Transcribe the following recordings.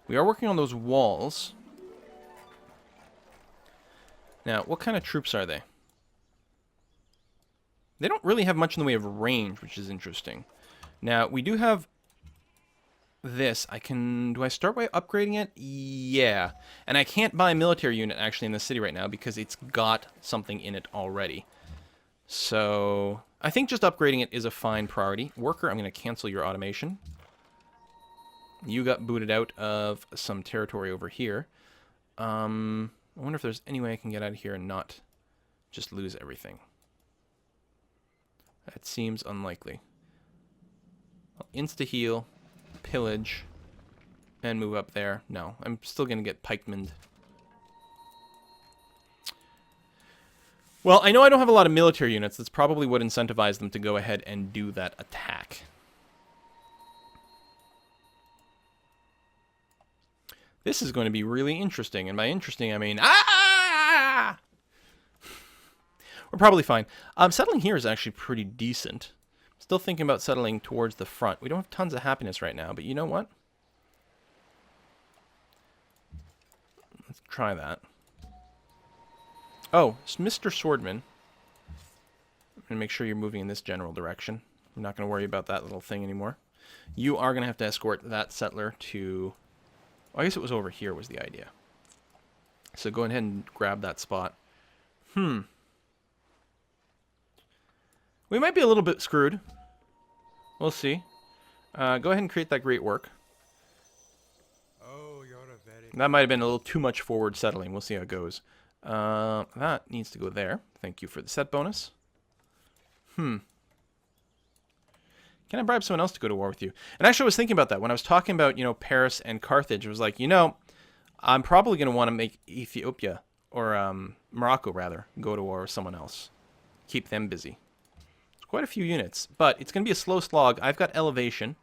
We are working on those walls. Now, what kind of troops are they? They don't really have much in the way of range, which is interesting. Now, we do have this. Do I start by upgrading it? Yeah. And I can't buy a military unit, actually, in the city right now, because it's got something in it already. So, I think just upgrading it is a fine priority. Worker, I'm going to cancel your automation. You got booted out of some territory over here. I wonder if there's any way I can get out of here and not just lose everything. That seems unlikely. I'll insta-heal, pillage, and move up there. No, I'm still going to get pikemened. Well, I know I don't have a lot of military units. That's probably what incentivized them to go ahead and do that attack. This is going to be really interesting. And by interesting, I mean... Ah! We're probably fine. Settling here is actually pretty decent. Still thinking about settling towards the front. We don't have tons of happiness right now, but you know what? Let's try that. Oh, Mr. Swordman. I'm going to make sure you're moving in this general direction. I'm not going to worry about that little thing anymore. You are going to have to escort that settler to... I guess it was over here was the idea. So go ahead and grab that spot. We might be a little bit screwed. We'll see. Go ahead and create that great work. Oh, you're a very... That might have been a little too much forward settling. We'll see how it goes. That needs to go there. Thank you for the set bonus. Can I bribe someone else to go to war with you? And actually, I was thinking about that. When I was talking about, you know, Paris and Carthage, it was like, you know, I'm probably going to want to make Ethiopia, or Morocco, rather, go to war with someone else. Keep them busy. It's quite a few units, but it's going to be a slow slog. I've got elevation.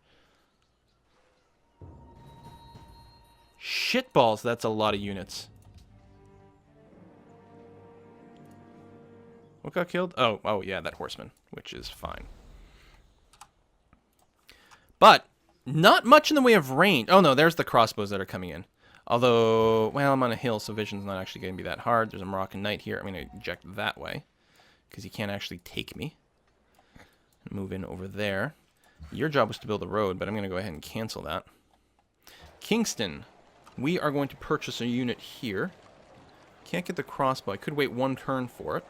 Shitballs, that's a lot of units. What got killed? Oh yeah, that horseman, which is fine. But not much in the way of range. Oh no, there's the crossbows that are coming in. Although, well, I'm on a hill, so vision's not actually going to be that hard. There's a Moroccan knight here. I'm going to eject that way, because he can't actually take me. Move in over there. Your job was to build a road, but I'm going to go ahead and cancel that. Kingston. We are going to purchase a unit here. Can't get the crossbow. I could wait one turn for it.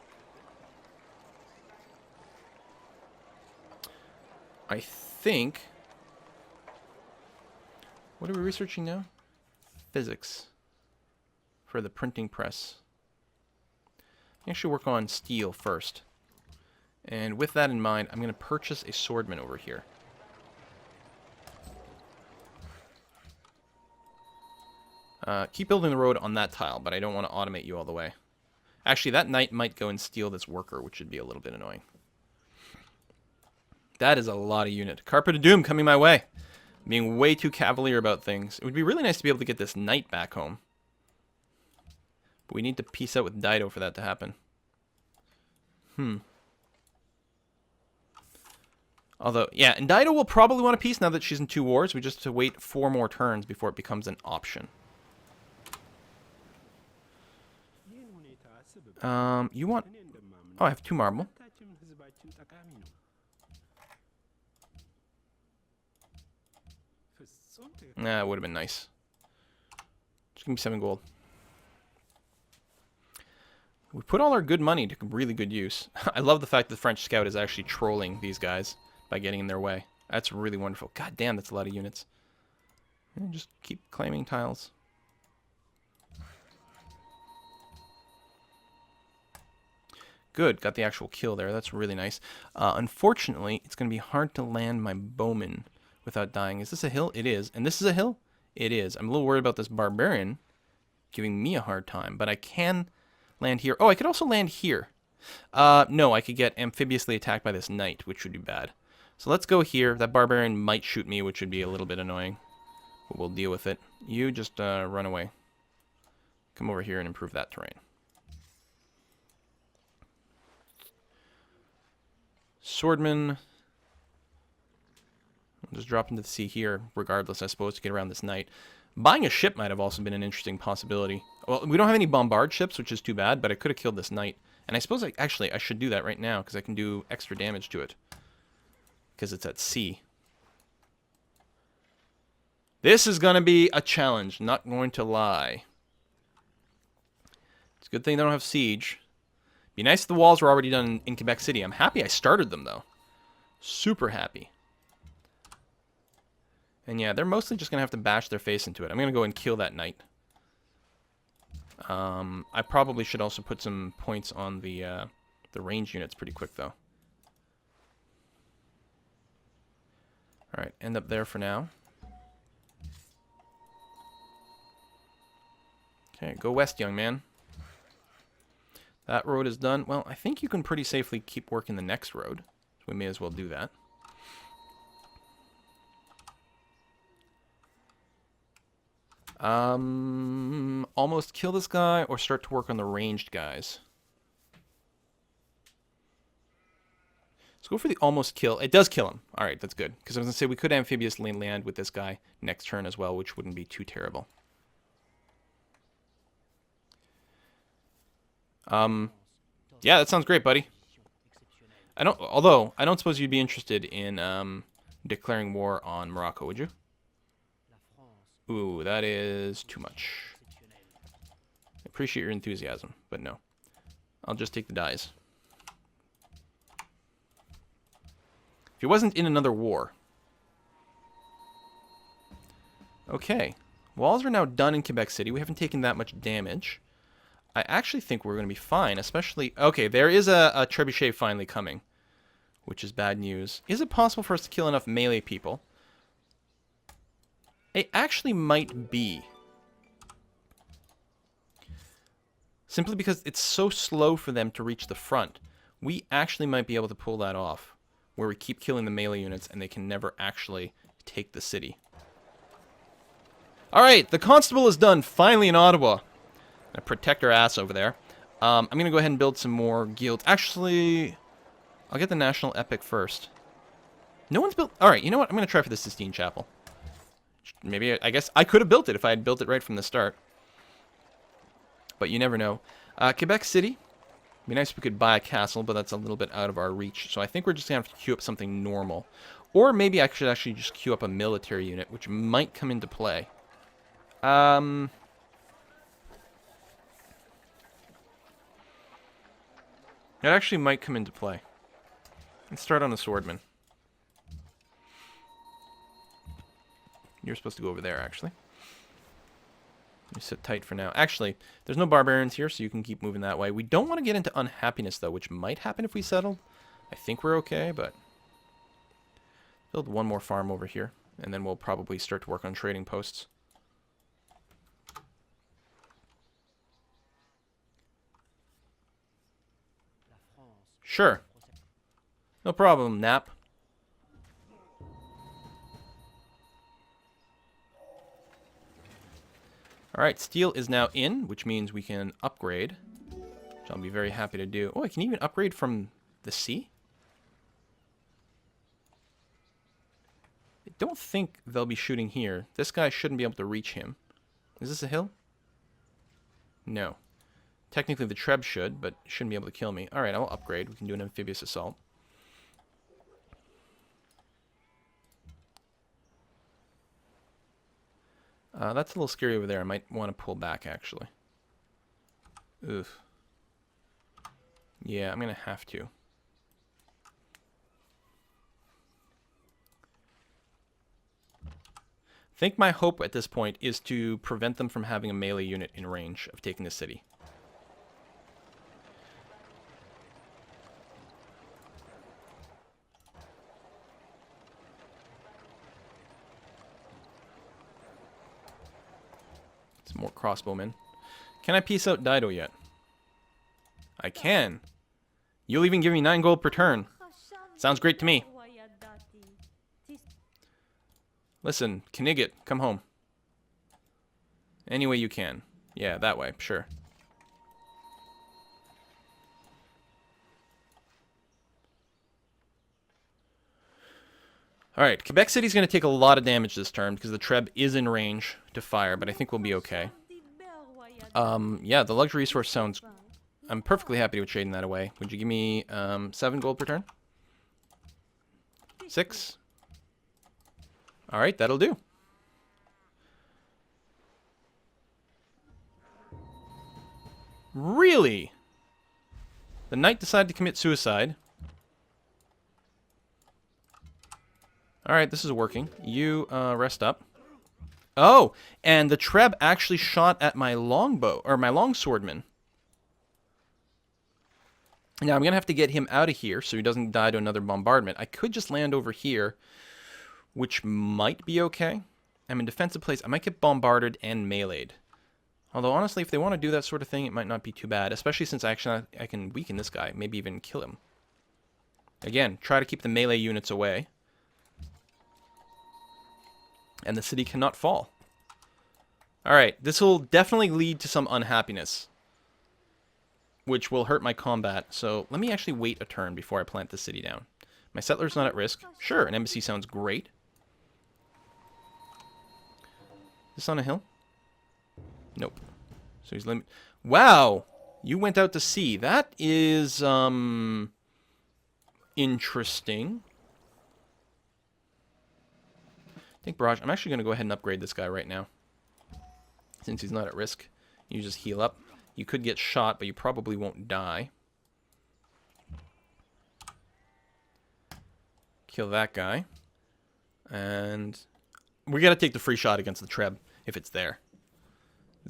I think... What are we researching now? Physics. For the printing press. I actually work on steel first. And with that in mind, I'm going to purchase a swordman over here. Keep building the road on that tile, but I don't want to automate you all the way. Actually, that knight might go and steal this worker, which would be a little bit annoying. That is a lot of unit. Carpe de Doom coming my way. I'm being way too cavalier about things. It would be really nice to be able to get this knight back home. But we need to peace out with Dido for that to happen. Although, yeah, and Dido will probably want a peace now that she's in 2 wars. We just have to wait 4 more turns before it becomes an option. You want... Oh, I have 2 marble. Nah, it would have been nice. Just give me 7 gold. We put all our good money to really good use. I love the fact that the French scout is actually trolling these guys by getting in their way. That's really wonderful. God damn, that's a lot of units. And just keep claiming tiles. Good, got the actual kill there. That's really nice. Unfortunately, it's going to be hard to land my bowman without dying. Is this a hill? It is. And this is a hill? It is. I'm a little worried about this barbarian giving me a hard time, but I can land here. Oh, I could also land here. No, I could get amphibiously attacked by this knight, which would be bad. So let's go here. That barbarian might shoot me, which would be a little bit annoying. But we'll deal with it. You just run away. Come over here and improve that terrain. Swordman. I'll just drop into the sea here, regardless, I suppose, to get around this knight. Buying a ship might have also been an interesting possibility. Well, we don't have any bombard ships, which is too bad, but I could have killed this knight. And I suppose, actually, I should do that right now, because I can do extra damage to it. Because it's at sea. This is going to be a challenge, not going to lie. It's a good thing they don't have siege. Be nice if the walls were already done in Quebec City. I'm happy I started them, though. Super happy. And yeah, they're mostly just going to have to bash their face into it. I'm going to go and kill that knight. I probably should also put some points on the range units pretty quick, though. Alright, end up there for now. Okay, go west, young man. That road is done. Well, I think you can pretty safely keep working the next road. So we may as well do that. Almost kill this guy or start to work on the ranged guys. Let's go for the almost kill. It does kill him. Alright, that's good. Because I was going to say we could amphibiously land with this guy next turn as well, which wouldn't be too terrible. Yeah, that sounds great, buddy. Although, I don't suppose you'd be interested in declaring war on Morocco, would you? Ooh, that is too much. I appreciate your enthusiasm, but no. I'll just take the dies. If he wasn't in another war. Okay. Walls are now done in Quebec City. We haven't taken that much damage. I actually think we're going to be fine, especially... Okay, there is a trebuchet finally coming, which is bad news. Is it possible for us to kill enough melee people? It actually might be. Simply because it's so slow for them to reach the front. We actually might be able to pull that off, where we keep killing the melee units and they can never actually take the city. Alright, the constable is done, finally in Ottawa. Gonna protect our ass over there. I'm gonna go ahead and build some more guilds. Actually, I'll get the National Epic first. No one's built... Alright, you know what? I'm gonna try for the Sistine Chapel. Maybe, I guess I could have built it if I had built it right from the start. But you never know. Quebec City. Be nice if we could buy a castle, but that's a little bit out of our reach. So I think we're just going to have to queue up something normal. Or maybe I should actually just queue up a military unit, which might come into play. That actually might come into play. Let's start on a swordman. You're supposed to go over there, actually. You sit tight for now. Actually, there's no barbarians here, so you can keep moving that way. We don't want to get into unhappiness, though, which might happen if we settled. I think we're okay, but... Build one more farm over here, and then we'll probably start to work on trading posts. Sure. No problem, Nap. Alright, steel is now in, which means we can upgrade. Which I'll be very happy to do. Oh, I can even upgrade from the sea? I don't think they'll be shooting here. This guy shouldn't be able to reach him. Is this a hill? No. Technically the Treb should, but shouldn't be able to kill me. Alright, I'll upgrade. We can do an amphibious assault. That's a little scary over there. I might want to pull back, actually. Oof. Yeah, I'm going to have to. I think my hope at this point is to prevent them from having a melee unit in range of taking the city. Some more crossbowmen. Can I piece out Dido yet? I can. You'll even give me 9 gold per turn. Sounds great to me. Listen, Knigget, come home. Any way you can. Yeah, that way, sure. Alright, Quebec City's going to take a lot of damage this turn because the Treb is in range to fire, but I think we'll be okay. Yeah, the luxury resource sounds... I'm perfectly happy with trading that away. Would you give me 7 gold per turn? 6? Alright, that'll do. Really? The knight decided to commit suicide. Alright, this is working. You rest up. Oh, and the Treb actually shot at my longbow, or my longswordman. Now, I'm going to have to get him out of here so he doesn't die to another bombardment. I could just land over here, which might be okay. I'm in defensive place. I might get bombarded and meleeed. Although, honestly, if they want to do that sort of thing, it might not be too bad. Especially since actually I can weaken this guy. Maybe even kill him. Again, try to keep the melee units away. And the city cannot fall. Alright, this will definitely lead to some unhappiness. Which will hurt my combat. So, let me actually wait a turn before I plant the city down. My settler's not at risk. Sure, an embassy sounds great. Is this on a hill? Nope. So he's Wow! You went out to sea. That is, interesting. I think barrage. I'm actually going to go ahead and upgrade this guy right now. Since he's not at risk. You just heal up. You could get shot, but you probably won't die. Kill that guy. And we got to take the free shot against the Treb, if it's there.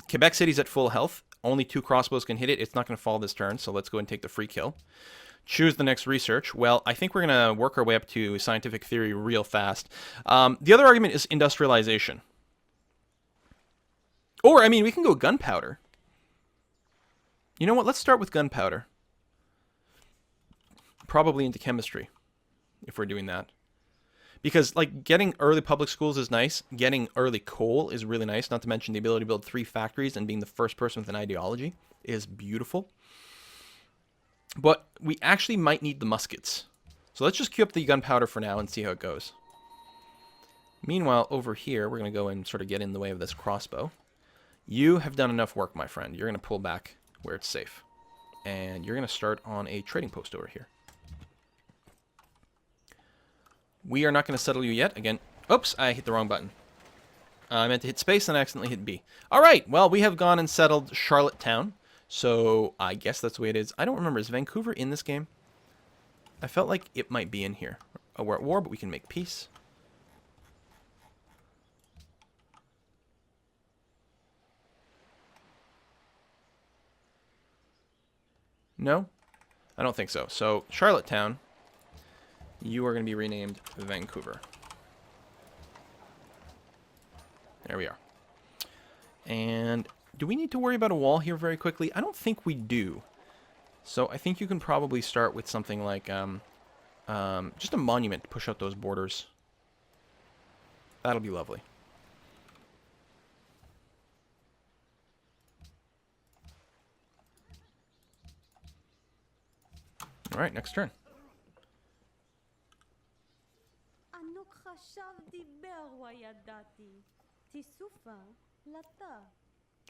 Quebec City's at full health. Only 2 crossbows can hit it. It's not going to fall this turn, so let's go and take the free kill. Choose the next research. Well, I think we're going to work our way up to scientific theory real fast. The other argument is industrialization. Or, I mean, we can go gunpowder. You know what? Let's start with gunpowder. Probably into chemistry, if we're doing that. Because, like, getting early public schools is nice. Getting early coal is really nice. Not to mention the ability to build 3 factories and being the first person with an ideology is beautiful. But we actually might need the muskets. So let's just queue up the gunpowder for now and see how it goes. Meanwhile, over here, we're going to go and sort of get in the way of this crossbow. You have done enough work, my friend. You're going to pull back where it's safe. And you're going to start on a trading post over here. We are not going to settle you yet. Again, oops, I hit the wrong button. I meant to hit space and I accidentally hit B. All right, well, we have gone and settled Charlottetown. So I guess that's the way it is. I don't remember. Is Vancouver in this game? I felt like it might be in here. Oh, we're at war, but we can make peace. No? I don't think so. So, Charlottetown, you are going to be renamed Vancouver. There we are. And do we need to worry about a wall here very quickly? I don't think we do. So I think you can probably start with something like just a monument to push out those borders. That'll be lovely. All right, next turn.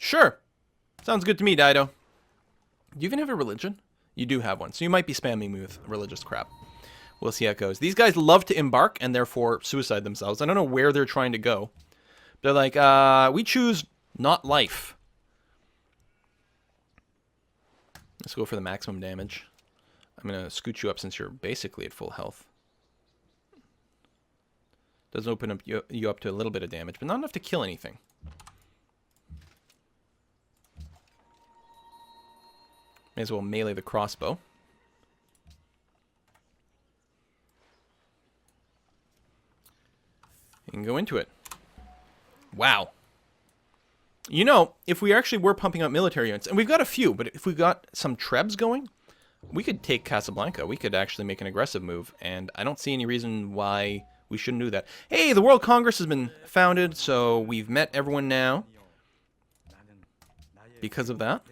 Sure. Sounds good to me, Dido. Do you even have a religion? You do have one, so you might be spamming me with religious crap. We'll see how it goes. These guys love to embark and therefore suicide themselves. I don't know where they're trying to go. They're like, we choose not life. Let's go for the maximum damage. I'm going to scoot you up since you're basically at full health. Does open up you up to a little bit of damage, but not enough to kill anything. May as well melee the crossbow. And go into it. Wow. You know, if we actually were pumping up military units, and we've got a few, but if we got some Trebs going, we could take Casablanca. We could actually make an aggressive move, and I don't see any reason why we shouldn't do that. Hey, the World Congress has been founded, so we've met everyone now because of that.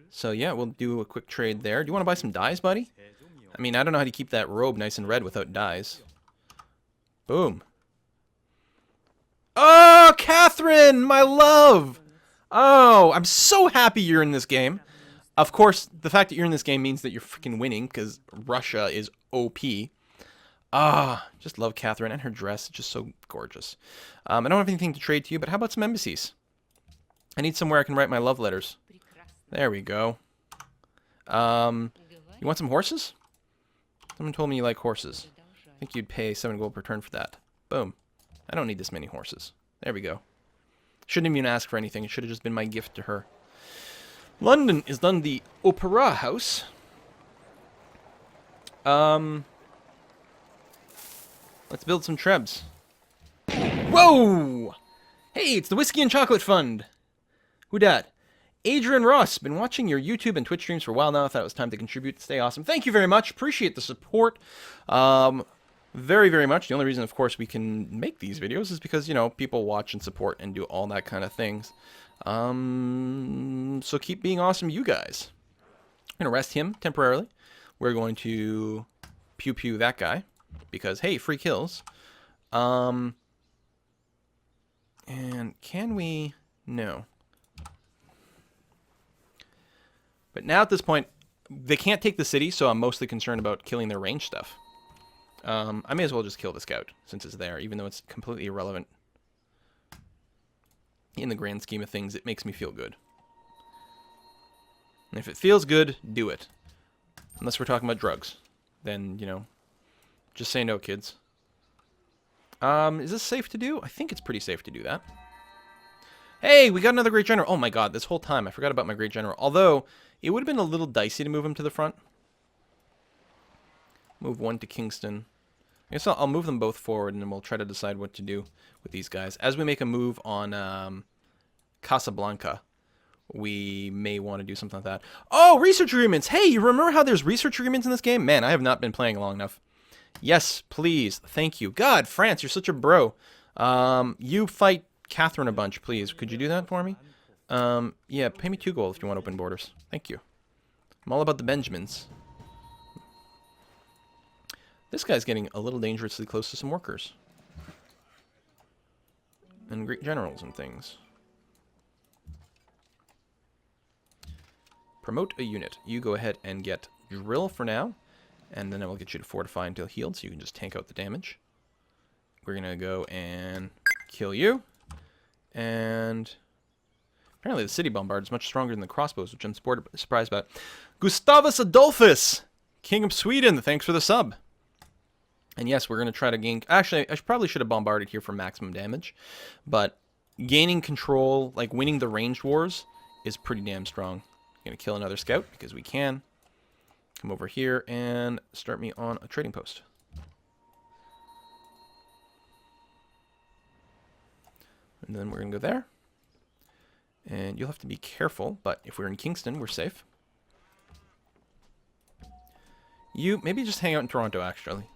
So yeah, we'll do a quick trade there. Do you want to buy some dyes, buddy? I mean, I don't know how to keep that robe nice and red without dyes. Boom. Oh, Catherine, my love. Oh, I'm so happy you're in this game. Of course, the fact that you're in this game means that you're freaking winning, because Russia is OP. Ah, just love Catherine, and her dress, just so gorgeous. I don't have anything to trade to you, but how about some embassies? I need somewhere I can write my love letters. There we go. You want some horses? Someone told me you like horses. I think you'd pay 7 gold per turn for that. Boom. I don't need this many horses. There we go. Shouldn't even ask for anything. It should have just been my gift to her. London is done the Opera House. Let's build some trebs. Whoa! Hey, it's the Whiskey and Chocolate Fund. Who dat? Adrian Ross, been watching your YouTube and Twitch streams for a while now. I thought it was time to contribute. Stay awesome. Thank you very much. Appreciate the support. Very, very much. The only reason, of course, we can make these videos is because, you know, people watch and support and do all that kind of things. So keep being awesome, you guys. I'm going to rest him temporarily. We're going to pew-pew that guy because, hey, free kills. And can we... No. But now at this point, they can't take the city, so I'm mostly concerned about killing their range stuff. I may as well just kill the scout, since it's there, even though it's completely irrelevant. In the grand scheme of things, it makes me feel good. And if it feels good, do it. Unless we're talking about drugs. Then, you know, just say no, kids. Is this safe to do? I think it's pretty safe to do that. Hey, we got another great general. Oh my god, this whole time I forgot about my great general. Although, it would have been a little dicey to move him to the front. Move one to Kingston. I guess I'll move them both forward, and then we'll try to decide what to do with these guys. As we make a move on Casablanca, we may want to do something like that. Oh, research agreements! Hey, you remember how there's research agreements in this game? Man, I have not been playing long enough. Yes, please. Thank you. God, France, you're such a bro. You fight Catherine a bunch, please. Could you do that for me? Yeah, pay me 2 gold if you want open borders. Thank you. I'm all about the Benjamins. This guy's getting a little dangerously close to some workers. And great generals and things. Promote a unit. You go ahead and get drill for now. And then I will get you to fortify until healed, so you can just tank out the damage. We're going to go and kill you. And apparently the city bombard is much stronger than the crossbows, which I'm surprised about. Gustavus Adolphus, King of Sweden, thanks for the sub. And yes, we're going to try to gain... Actually, I probably should have bombarded here for maximum damage. But gaining control, like winning the ranged wars, is pretty damn strong. Going to kill another scout, because we can. Come over here and start me on a trading post. And then we're going to go there. And you'll have to be careful, but if we're in Kingston, we're safe. You, maybe just hang out in Toronto, actually.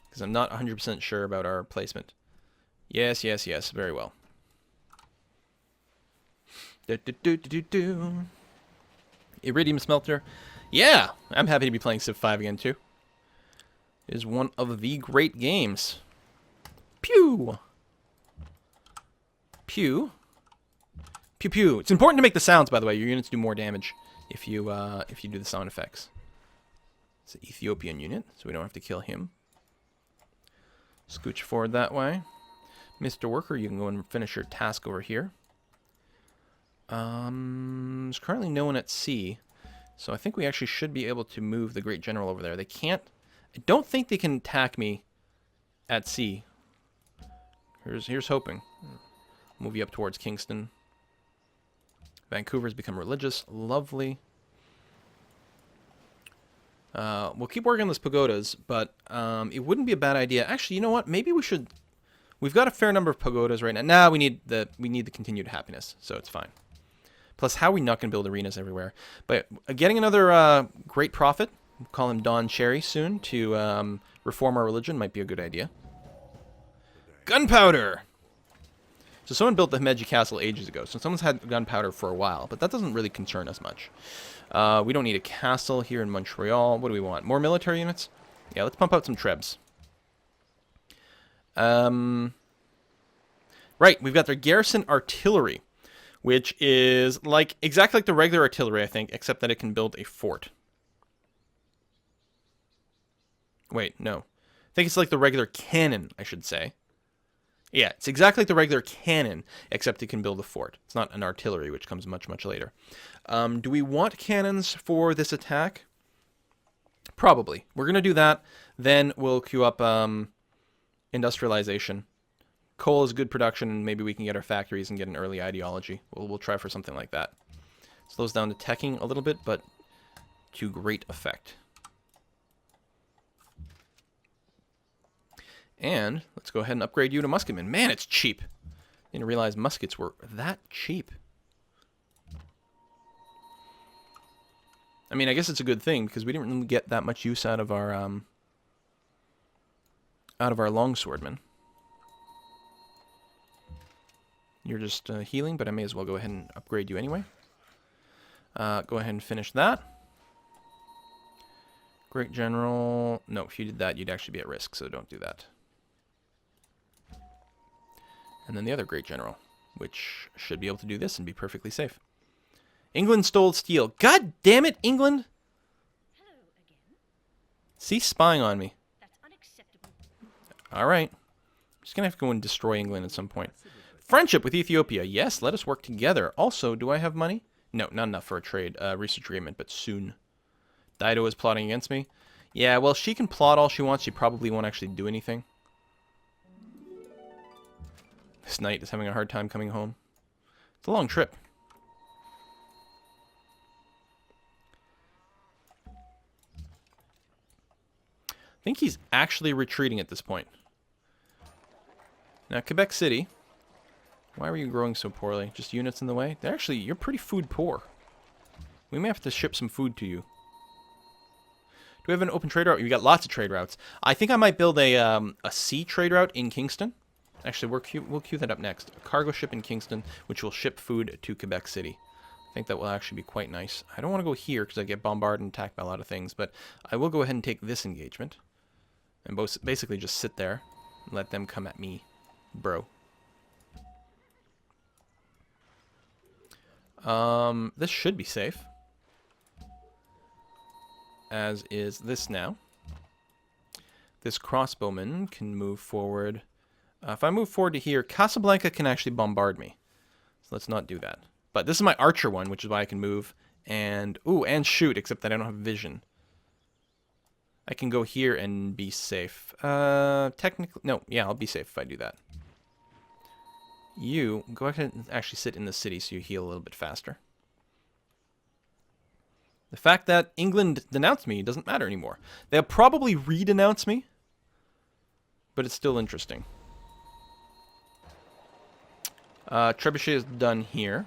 Because I'm not 100% sure about our placement. Yes, yes, yes. Very well. Iridium Smelter. Yeah! I'm happy to be playing Civ 5 again, too. It is one of the great games. Pew! Pew. Pew pew. It's important to make the sounds, by the way. Your units do more damage if you do the sound effects. It's an Ethiopian unit, so we don't have to kill him. Scooch forward that way. Mr. Worker, you can go and finish your task over here. There's currently no one at sea, so I think we actually should be able to move the Great General over there. They can't... I don't think they can attack me at sea. Here's hoping. Move you up towards Kingston. Vancouver's become religious. Lovely. We'll keep working on this pagodas, but it wouldn't be a bad idea. Actually, you know what? Maybe we should... We've got a fair number of pagodas right now. Nah, we need the continued happiness, so it's fine. Plus, how are we not going to build arenas everywhere? But getting another great prophet, we'll call him Don Cherry soon, to reform our religion might be a good idea. Gunpowder! So someone built the Himeji Castle ages ago, so someone's had gunpowder for a while, but that doesn't really concern us much. We don't need a castle here in Montreal. What do we want? More military units? Yeah, let's pump out some trebs. Right, we've got their garrison artillery, which is like exactly like the regular artillery, I think, except that it can build a fort. Wait, no. I think it's like the regular cannon, I should say. Yeah, it's exactly like the regular cannon, except it can build a fort. It's not an artillery, which comes much, much later. Do we want cannons for this attack? Probably. We're going to do that. Then we'll queue up industrialization. Coal is good production, and maybe we can get our factories and get an early ideology. We'll try for something like that. Slows down the teching a little bit, but to great effect. And let's go ahead and upgrade you to musketman. Man, it's cheap. Didn't realize muskets were that cheap. I mean, I guess it's a good thing because we didn't really get that much use out of our longswordmen. You're just healing, but I may as well go ahead and upgrade you anyway. Go ahead and finish that. Great General. No, if you did that, you'd actually be at risk, so don't do that. And then the other Great General, which should be able to do this and be perfectly safe. England stole steel. God damn it, England! Hello again. Cease spying on me. That's unacceptable. Alright. I'm just gonna have to go and destroy England at some point. Friendship with Ethiopia. Yes, let us work together. Also, do I have money? No, not enough for a trade. Research agreement, but soon. Dido is plotting against me. Yeah, well, she can plot all she wants. She probably won't actually do anything. This knight is having a hard time coming home. It's a long trip. I think he's actually retreating at this point. Now, Quebec City. Why were you growing so poorly? Just units in the way? You're pretty food poor. We may have to ship some food to you. Do we have an open trade route? We got lots of trade routes. I think I might build a sea trade route in Kingston. Actually, we'll queue that up next. A cargo ship in Kingston, which will ship food to Quebec City. I think that will actually be quite nice. I don't want to go here because I get bombarded and attacked by a lot of things, but I will go ahead and take this engagement. And basically just sit there and let them come at me, bro. This should be safe. As is this now. This crossbowman can move forward. If I move forward to here, Casablanca can actually bombard me. So let's not do that. But this is my archer one, which is why I can move and shoot, except that I don't have vision. I can go here and be safe. Technically, no, yeah, I'll be safe if I do that. You go ahead and actually sit in the city so you heal a little bit faster. The fact that England denounced me doesn't matter anymore. They'll probably re-denounce me, but it's still interesting. Trebuchet is done here,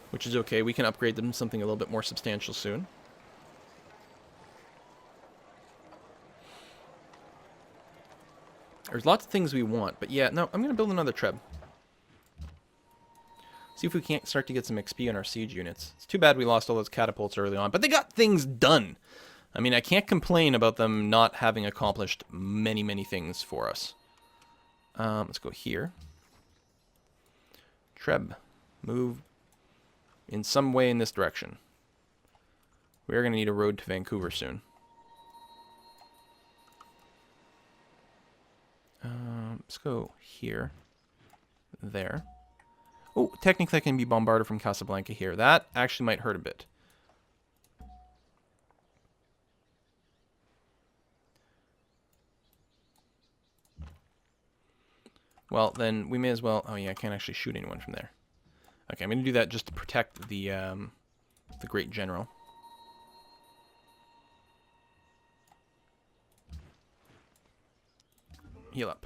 which is okay. We can upgrade them to something a little bit more substantial soon. There's lots of things we want, but yeah, no, I'm going to build another Treb. See if we can't start to get some XP on our siege units. It's too bad we lost all those catapults early on, but they got things done. I mean, I can't complain about them not having accomplished many, many things for us. Let's go here. Treb, move in some way in this direction. We're going to need a road to Vancouver soon. Let's go here. There. Oh, technically I can be bombarded from Casablanca here. That actually might hurt a bit. Well, then we may as well... Oh, yeah, I can't actually shoot anyone from there. Okay, I'm going to do that just to protect the Great General. Heal up.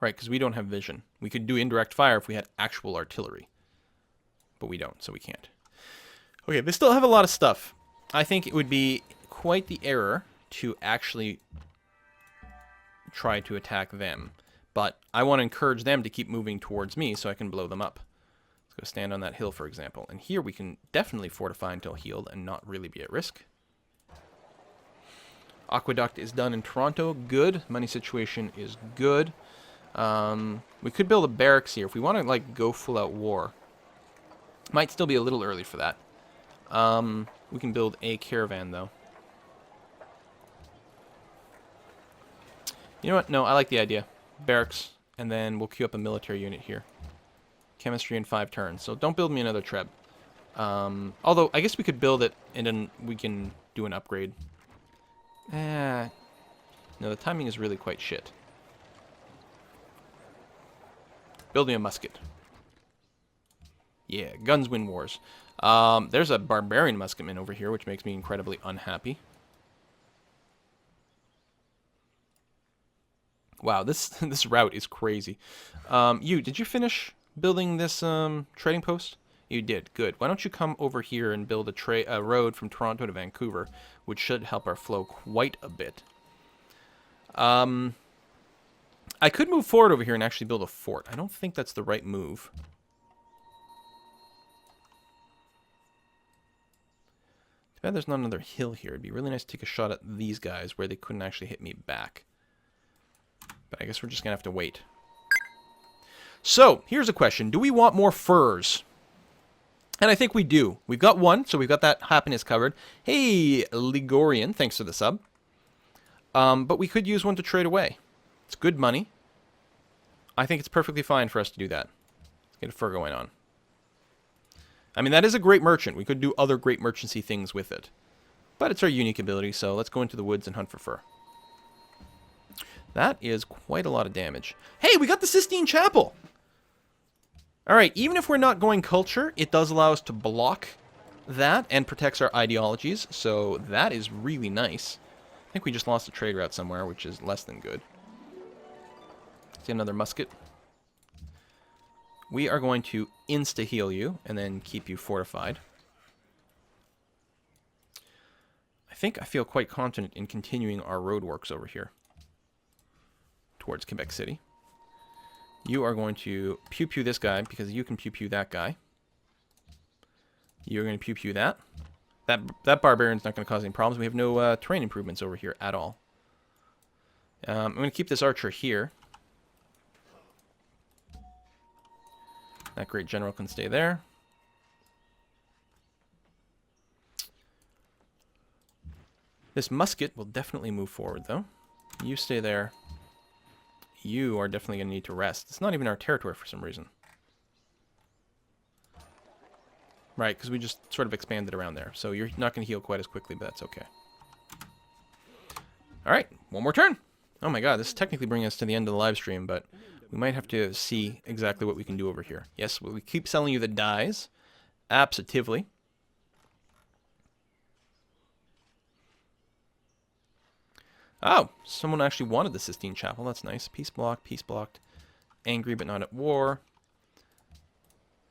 Right, because we don't have vision. We could do indirect fire if we had actual artillery. But we don't, so we can't. Okay, they still have a lot of stuff. I think it would be quite the error to actually try to attack them. But I want to encourage them to keep moving towards me so I can blow them up. Let's go stand on that hill, for example. And here we can definitely fortify until healed and not really be at risk. Aqueduct is done in Toronto. Good. Money situation is good. We could build a barracks here if we want to like go full out war. Might still be a little early for that. We can build a caravan though. You know what? No, I like the idea. Barracks, and then we'll queue up a military unit here. Chemistry in 5 turns. So don't build me another Treb. Although, I guess we could build it, and then we can do an upgrade. No, the timing is really quite shit. Build me a musket. Yeah, guns win wars. There's a barbarian musketman over here, which makes me incredibly unhappy. Wow, this route is crazy. Did you finish building this trading post? You did. Good. Why don't you come over here and build a road from Toronto to Vancouver, which should help our flow quite a bit. I could move forward over here and actually build a fort. I don't think that's the right move. Too bad there's not another hill here. It'd be really nice to take a shot at these guys where they couldn't actually hit me back. But I guess we're just going to have to wait. So, here's a question. Do we want more furs? And I think we do. We've got one, so we've got that happiness covered. Hey, Ligorian, thanks for the sub. But we could use one to trade away. It's good money. I think it's perfectly fine for us to do that. Let's get a fur going on. I mean, that is a great merchant. We could do other great merchancy things with it. But it's our unique ability, so let's go into the woods and hunt for fur. That is quite a lot of damage. Hey, we got the Sistine Chapel! Alright, even if we're not going culture, it does allow us to block that and protects our ideologies, so that is really nice. I think we just lost a trade route somewhere, which is less than good. See another musket. We are going to insta-heal you and then keep you fortified. I feel quite confident in continuing our roadworks over here towards Quebec City. You are going to pew-pew this guy because you can pew-pew that guy. You're going to pew-pew that. That barbarian's not going to cause any problems. We have no terrain improvements over here at all. I'm going to keep this archer here. That great general can stay there. This musket will definitely move forward, though. You stay there. You are definitely going to need to rest. It's not even our territory for some reason. Right, because we just sort of expanded around there. So you're not going to heal quite as quickly, but that's okay. Alright, one more turn. Oh my god, this is technically bringing us to the end of the live stream, but we might have to see exactly what we can do over here. Yes, we keep selling you the dies. Absolutely. Oh, someone actually wanted the Sistine Chapel. That's nice. Peace blocked. Angry but not at war.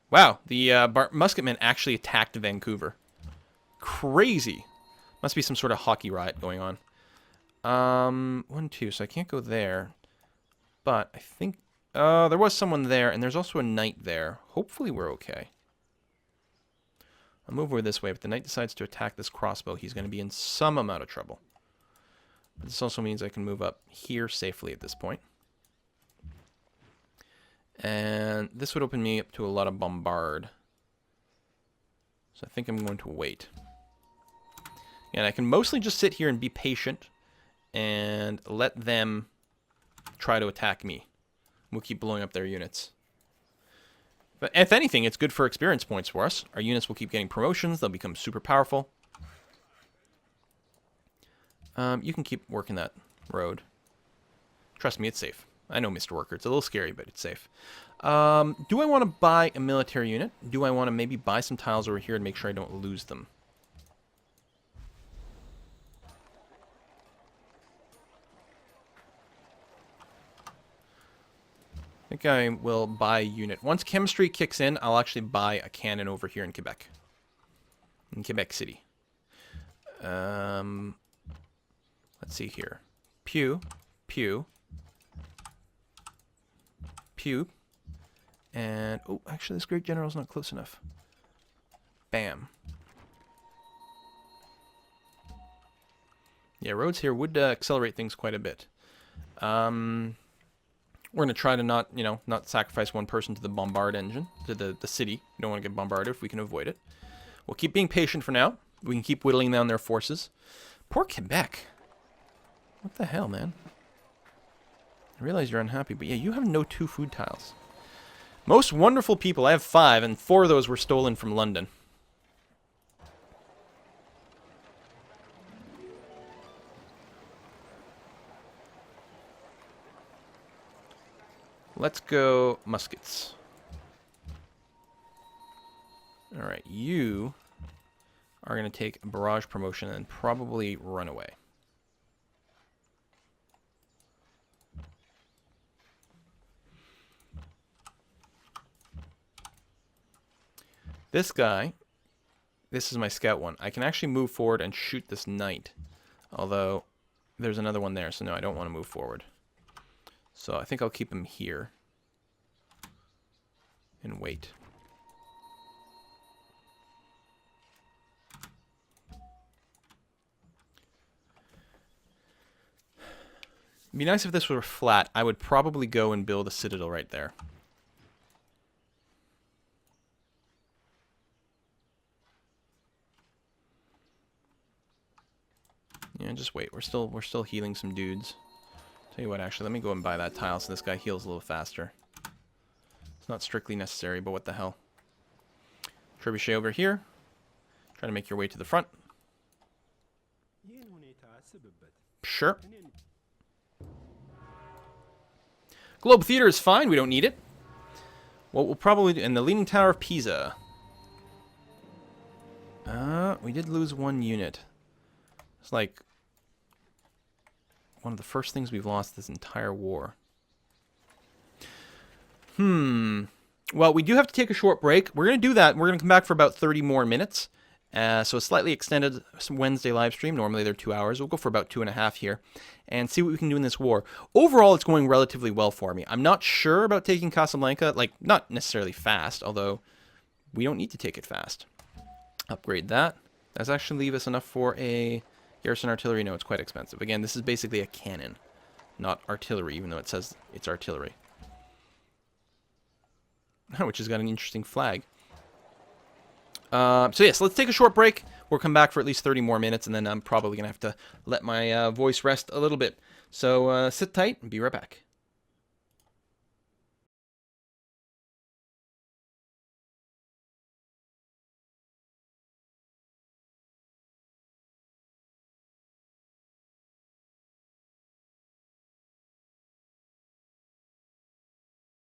Wow, the musketmen actually attacked Vancouver. Crazy. Must be some sort of hockey riot going on. 1, 2, so I can't go there. But I think... there was someone there, and there's also a knight there. Hopefully we're okay. I'll move over this way. If the knight decides to attack this crossbow, he's going to be in some amount of trouble. But this also means I can move up here safely at this point. And this would open me up to a lot of bombard. So I think I'm going to wait. And I can mostly just sit here and be patient and let them try to attack me. We'll keep blowing up their units. But if anything, it's good for experience points for us. Our units will keep getting promotions. They'll become super powerful. You can keep working that road. Trust me, it's safe. I know, Mr. Worker. It's a little scary, but it's safe. Do I want to buy a military unit? Do I want to maybe buy some tiles over here and make sure I don't lose them? I think I will buy a unit. Once chemistry kicks in, I'll actually buy a cannon over here in Quebec. In Quebec City. Let's see here. Pew. And, oh, actually this great general's not close enough. Bam. Yeah, roads here would accelerate things quite a bit. We're going to try to not sacrifice one person to the bombard engine, to the city. We don't want to get bombarded if we can avoid it. We'll keep being patient for now. We can keep whittling down their forces. Poor Quebec. What the hell, man? I realize you're unhappy, but yeah, you have no 2 food tiles. Most wonderful people. I have 5, and 4 of those were stolen from London. Let's go muskets. Alright, you are going to take a barrage promotion and probably run away. This guy, this is my scout one. I can actually move forward and shoot this knight. Although, there's another one there, so no, I don't want to move forward. So I think I'll keep him here. And wait. It'd be nice if this were flat. I would probably go and build a citadel right there. Yeah, just wait. We're still healing some dudes. Tell you what, actually, let me go and buy that tile so this guy heals a little faster. It's not strictly necessary, but what the hell. Trebuchet over here. Try to make your way to the front. Sure. Globe Theater is fine. We don't need it. What we'll probably do... And the Leaning Tower of Pisa. We did lose 1 unit. It's like... one of the first things we've lost this entire war. Well, we do have to take a short break. We're going to do that. We're going to come back for about 30 more minutes. So a slightly extended Wednesday live stream. Normally they're 2 hours. We'll go for about 2.5 here and see what we can do in this war. Overall, it's going relatively well for me. I'm not sure about taking Casablanca. Like, not necessarily fast, although we don't need to take it fast. Upgrade that. Does actually leave us enough for a garrison artillery? No, it's quite expensive. Again, this is basically a cannon, not artillery, even though it says it's artillery. Which has got an interesting flag. So yes, let's take a short break. We'll come back for at least 30 more minutes, and then I'm probably going to have to let my voice rest a little bit. So sit tight and be right back.